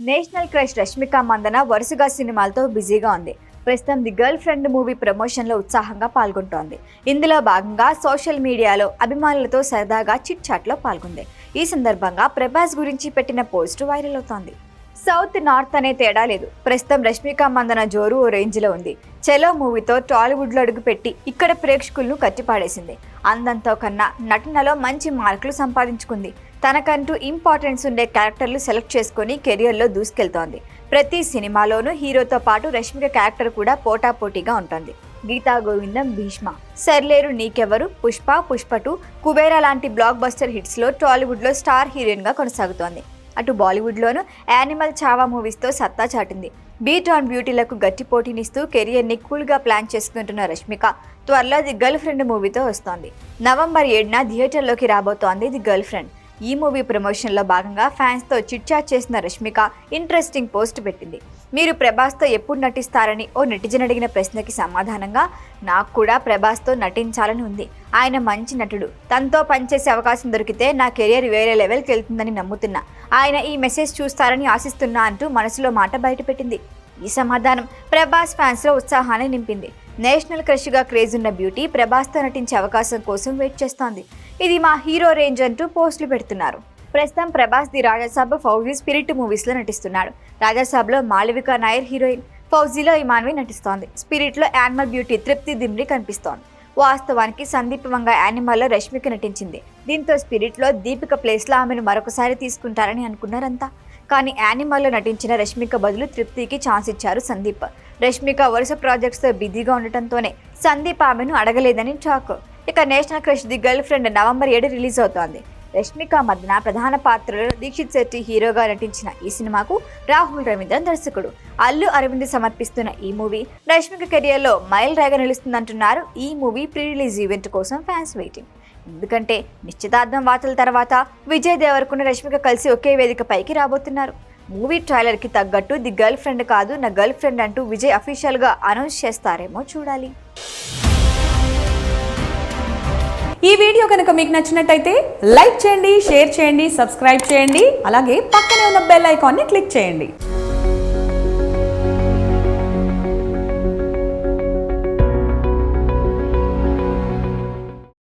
National crush Rashmika Mandanna వరుసగా సినిమాలతో బిజీగా ఉంది. ప్రస్తుతం ది గర్ల్ ఫ్రెండ్ మూవీ ప్రమోషన్లో ఉత్సాహంగా పాల్గొంటోంది. ఇందులో భాగంగా సోషల్ మీడియాలో అభిమానులతో సరదాగా చిట్ చాట్లో పాల్గొంది. ఈ సందర్భంగా ప్రభాస్ గురించి పెట్టిన పోస్టు వైరల్ అవుతోంది. సౌత్ నార్త్ అనే తేడా లేదు. ప్రస్తుతం రష్మిక మందన జోరు ఓ రేంజ్లో ఉంది. చెలో మూవీతో టాలీవుడ్లో అడుగుపెట్టి ఇక్కడ ప్రేక్షకులను కట్టిపాడేసింది. అందంతో కన్నా నటనలో మంచి మార్కులు సంపాదించుకుంది. తనకంటూ ఇంపార్టెన్స్ ఉండే క్యారెక్టర్లు సెలెక్ట్ చేసుకుని కెరియర్లో దూసుకెళ్తోంది. ప్రతి సినిమాలోనూ హీరోతో పాటు రష్మిక క్యారెక్టర్ కూడా పోటాపోటీగా ఉంటుంది. గీతా గోవిందం, భీష్మ, సర్లేరు నీకెవరు, పుష్ప, పుష్ప 2, కుబేరా లాంటి బ్లాక్ బస్టర్ హిట్స్లో టాలీవుడ్లో స్టార్ హీరోయిన్గా కొనసాగుతోంది. అటు బాలీవుడ్లోనూ యానిమల్, చావా మూవీస్తో సత్తా చాటింది. బీట్ ఆన్ బ్యూటీలకు గట్టి పోటీనిస్తూ కెరియర్ని కూల్గా ప్లాన్ చేసుకుంటున్న రష్మిక త్వరలో ది గర్ల్ ఫ్రెండ్ మూవీతో వస్తోంది. నవంబర్ 7న థియేటర్లోకి రాబోతోంది ది గర్ల్ ఫ్రెండ్. ఈ మూవీ ప్రమోషన్లో భాగంగా ఫ్యాన్స్తో చిట్చాట్ చేసిన రష్మిక ఇంట్రెస్టింగ్ పోస్ట్ పెట్టింది. మీరు ప్రభాస్తో ఎప్పుడు నటిస్తారని ఓ నెటిజన్ అడిగిన ప్రశ్నకి సమాధానంగా, నాకు కూడా ప్రభాస్తో నటించాలని ఉంది. ఆయన మంచి నటుడు. తనతో పనిచేసే అవకాశం దొరికితే నా కెరియర్ వేరే లెవెల్కి వెళ్తుందని నమ్ముతున్నా. ఆయన ఈ మెసేజ్ చూస్తారని ఆశిస్తున్నా అంటూ మనసులో మాట బయటపెట్టింది. ఈ సమాధానం ప్రభాస్ ఫ్యాన్స్లో ఉత్సాహాన్ని నింపింది. నేషనల్ క్రష్గా క్రేజ్ ఉన్న బ్యూటీ ప్రభాస్తో నటించే అవకాశం కోసం వెయిట్ చేస్తోంది. ఇది మా హీరో రేంజ్ అంటూ పోస్టులు పెడుతున్నారు. ప్రస్తుతం ప్రభాస్ ది రాజాసాబ్, ఫౌజీ, స్పిరిట్ మూవీస్లో నటిస్తున్నాడు. రాజాసాబ్లో మాళవిక నాయర్ హీరోయిన్, ఫౌజీలో ఇమాన్వి నటిస్తోంది. స్పిరిట్లో యానిమల్ బ్యూటీ తృప్తి దిమ్రి కనిపిస్తోంది. వాస్తవానికి సందీప్ వంగ యానిమల్లో రష్మిక నటించింది. దీంతో స్పిరిట్లో దీపిక ప్లేస్లో ఆమెను మరొకసారి తీసుకుంటారని అనుకున్నారంతా. కానీ యానిమల్లో నటించిన రష్మిక బదులు తృప్తికి ఛాన్స్ ఇచ్చారు సందీప్. రష్మిక వరుస ప్రాజెక్ట్స్తో బిజీగా ఉండటంతోనే సందీప్ ఆమెను అడగలేదని టాక్. ఇక national crush the girl friend November 7 release అవుతోంది. రష్మిక మందన ప్రధాన పాత్రలో దీక్షిత్ శెట్టి హీరోగా నటించిన ఈ సినిమాకు రాహుల్ రవీంద్రన్ దర్శకుడు. అల్లు అరవింద్ సమర్పిస్తున్న ఈ మూవీ రష్మిక కెరియర్లో మైల్ రాయిగా నిలుస్తుందంటున్నారు. ఈ మూవీ ప్రీ రిలీజ్ ఈవెంట్ కోసం ఫ్యాన్స్ వెయిటింగ్. ఎందుకంటే నిశ్చితార్థం వార్తల తర్వాత విజయ్ దేవరకొండ, రష్మిక కలిసి ఒకే వేదిక పైకి రాబోతున్నారు. మూవీ ట్రైలర్కి తగ్గట్టు ది గర్ల్ ఫ్రెండ్ కాదు, నా గర్ల్ ఫ్రెండ్ అంటూ విజయ్ అఫీషియల్గా అనౌన్స్ చేస్తారేమో చూడాలి. ఈ వీడియో కనుక మీకు నచ్చినట్టయితే లైక్ చేయండి, షేర్ చేయండి, సబ్స్క్రైబ్ చేయండి. అలాగే పక్కనే ఉన్న బెల్ ఐకాన్ని క్లిక్ చేయండి.